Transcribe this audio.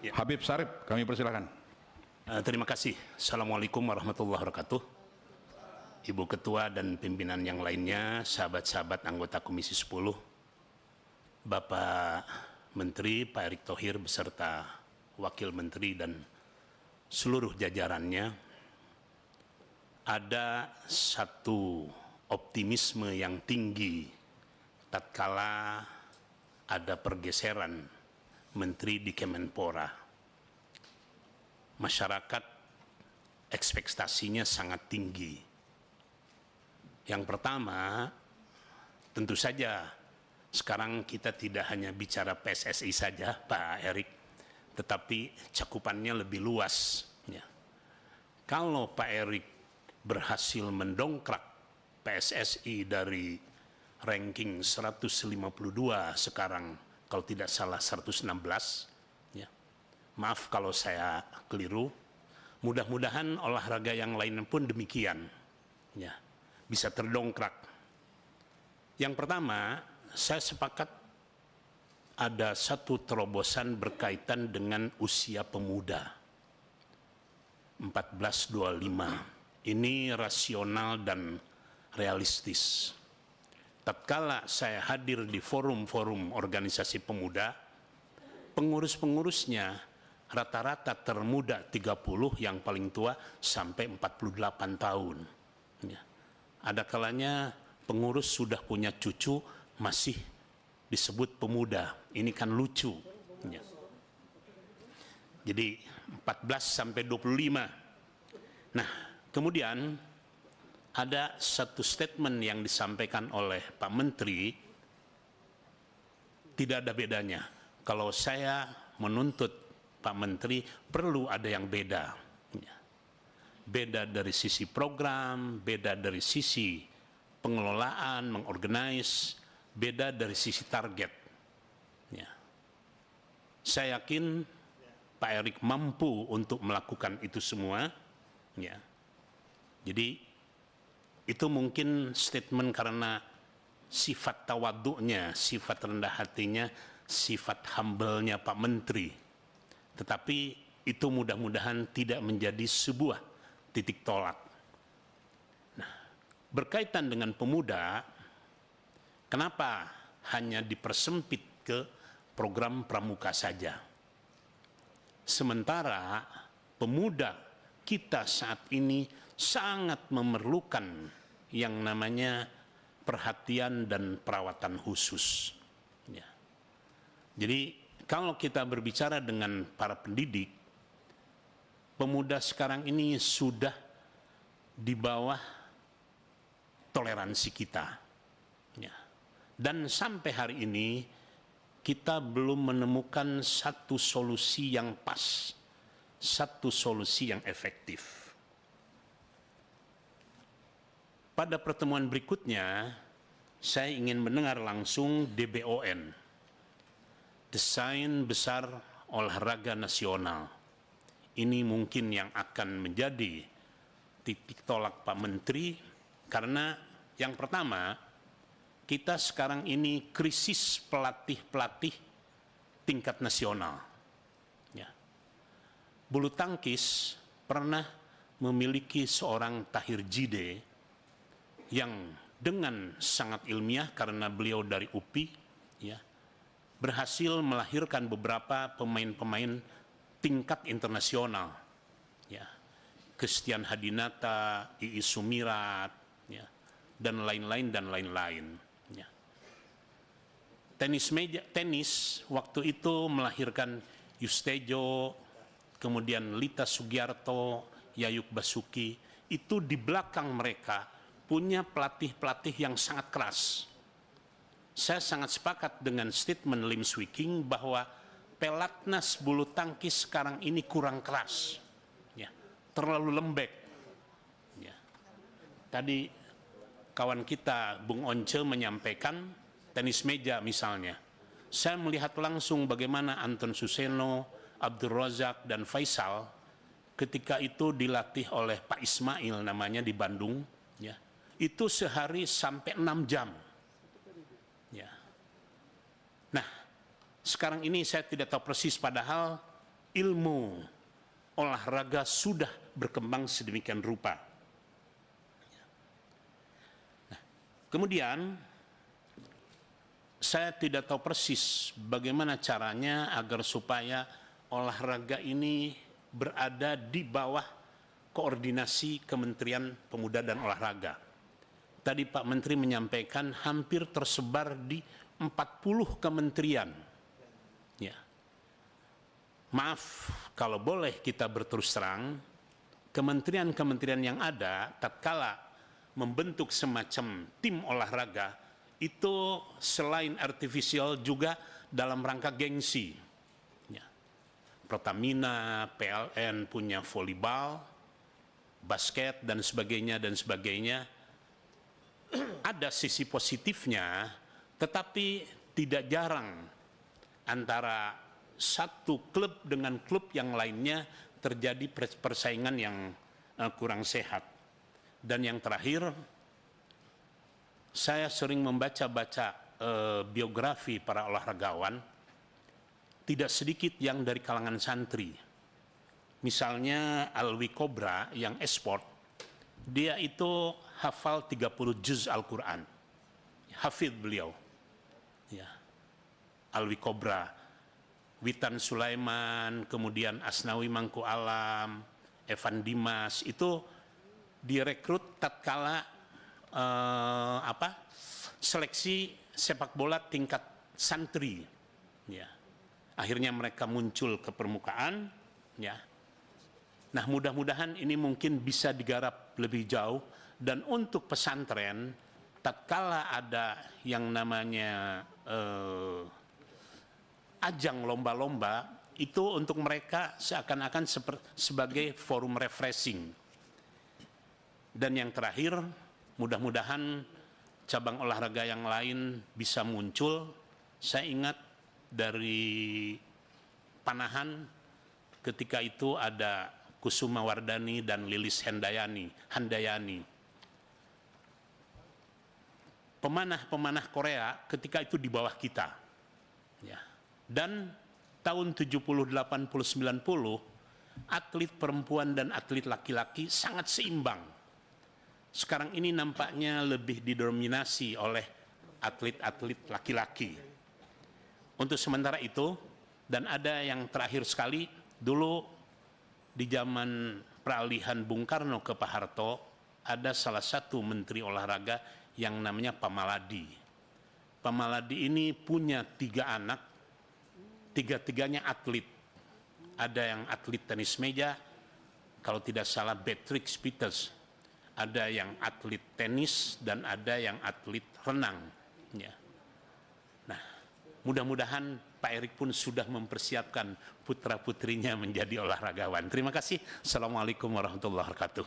Ya. Habib Sarip, kami persilakan. Terima kasih. Assalamualaikum warahmatullahi wabarakatuh. Ibu Ketua dan pimpinan yang lainnya, sahabat-sahabat anggota Komisi 10, Bapak Menteri Pak Erick Thohir beserta Wakil Menteri dan seluruh jajarannya, ada satu optimisme yang tinggi tatkala ada pergeseran Menteri di Kemenpora. Masyarakat ekspektasinya sangat tinggi. Yang pertama, tentu saja sekarang kita tidak hanya bicara PSSI saja, Pak Erick, tetapi cakupannya lebih luas. Ya. Kalau Pak Erick berhasil mendongkrak PSSI dari ranking 152 sekarang, kalau tidak salah 116, ya. Maaf kalau saya keliru. Mudah-mudahan olahraga yang lain pun demikian, ya, bisa terdongkrak. Yang pertama, saya sepakat ada satu terobosan berkaitan dengan usia pemuda 14-25. Ini rasional dan realistis. Tatkala saya hadir di forum-forum organisasi pemuda, pengurus-pengurusnya rata-rata termuda 30, yang paling tua sampai 48 tahun. Ya. Ada kalanya pengurus sudah punya cucu masih disebut pemuda. Ini kan lucu. Ya. Jadi 14 sampai 25. Nah, kemudian ada satu statement yang disampaikan oleh Pak Menteri, tidak ada bedanya. Kalau saya menuntut Pak Menteri, perlu ada yang beda. Beda dari sisi program, beda dari sisi pengelolaan, mengorganize, beda dari sisi target. Ya. Saya yakin Pak Erick mampu untuk melakukan itu semua. Ya. Jadi itu mungkin statement karena sifat tawaduknya, sifat rendah hatinya, sifat humble-nya Pak Menteri. Tetapi itu mudah-mudahan tidak menjadi sebuah titik tolak. Nah, berkaitan dengan pemuda, kenapa hanya dipersempit ke program pramuka saja? Sementara pemuda kita saat ini sangat memerlukan yang namanya perhatian dan perawatan khusus. Ya. Jadi kalau kita berbicara dengan para pendidik, pemuda sekarang ini sudah di bawah toleransi kita. Ya. Dan sampai hari ini kita belum menemukan satu solusi yang pas, satu solusi yang efektif. Pada pertemuan berikutnya, saya ingin mendengar langsung DBON, Desain Besar Olahraga Nasional. Ini mungkin yang akan menjadi titik tolak Pak Menteri, karena yang pertama, kita sekarang ini krisis pelatih-pelatih tingkat nasional. Ya. Bulu tangkis pernah memiliki seorang Tahir Jide yang dengan sangat ilmiah karena beliau dari UPI, ya, berhasil melahirkan beberapa pemain-pemain tingkat internasional, ya, Christian Hadinata, Iis Sumirat, ya, dan lain-lain. Ya. Tenis waktu itu melahirkan Yustejo, kemudian Lita Sugiarto, Yayuk Basuki. Itu di belakang mereka punya pelatih-pelatih yang sangat keras. Saya sangat sepakat dengan statement Lim Swee King bahwa pelatnas bulu tangkis sekarang ini kurang keras, ya, terlalu lembek. Ya. Tadi kawan kita Bung Once menyampaikan tenis meja misalnya. Saya melihat langsung bagaimana Anton Suseno, Abdul Razak, dan Faisal ketika itu dilatih oleh Pak Ismail namanya di Bandung, ya. Itu sehari sampai 6 jam. Ya. Nah, sekarang ini saya tidak tahu persis, padahal ilmu olahraga sudah berkembang sedemikian rupa. Nah, kemudian saya tidak tahu persis bagaimana caranya agar supaya olahraga ini berada di bawah koordinasi Kementerian Pemuda dan Olahraga. Tadi Pak Menteri menyampaikan hampir tersebar di 40 kementerian. Ya. Maaf kalau boleh kita berterus terang, kementerian-kementerian yang ada tatkala membentuk semacam tim olahraga itu selain artifisial juga dalam rangka gengsi. Ya. Pertamina, PLN punya volleyball, basket dan sebagainya dan sebagainya. Ada sisi positifnya, tetapi tidak jarang antara satu klub dengan klub yang lainnya terjadi persaingan yang kurang sehat. Dan yang terakhir, saya sering membaca-baca biografi para olahragawan, tidak sedikit yang dari kalangan santri. Misalnya Alwi Kobra yang esport, dia itu hafal 30 juz Al-Quran. Hafidh beliau. Ya. Alwi Kobra, Witan Sulaiman, kemudian Asnawi Mangku Alam, Evan Dimas, itu direkrut tatkala seleksi sepak bola tingkat santri. Ya. Akhirnya mereka muncul ke permukaan. Ya. Nah, mudah-mudahan ini mungkin bisa digarap lebih jauh. Dan untuk pesantren, tatkala ada yang namanya ajang lomba-lomba, itu untuk mereka seakan-akan sebagai forum refreshing. Dan yang terakhir, mudah-mudahan cabang olahraga yang lain bisa muncul. Saya ingat dari Panahan ketika itu ada Kusuma Wardani dan Lilis Handayani. Pemanah-pemanah Korea ketika itu di bawah kita. Ya. Dan tahun 70, 80, 90, atlet perempuan dan atlet laki-laki sangat seimbang. Sekarang ini nampaknya lebih didominasi oleh atlet-atlet laki-laki. Untuk sementara itu, dan ada yang terakhir sekali, dulu di zaman peralihan Bung Karno ke Pak Harto, ada salah satu menteri olahraga yang namanya Pak Maladi. Pak Maladi ini punya 3 anak, tiga-tiganya atlet. Ada yang atlet tenis meja, kalau tidak salah Beatrix Peters. Ada yang atlet tenis dan ada yang atlet renang. Ya. Nah, mudah-mudahan Pak Erik pun sudah mempersiapkan putra-putrinya menjadi olahragawan. Terima kasih. Assalamualaikum warahmatullahi wabarakatuh.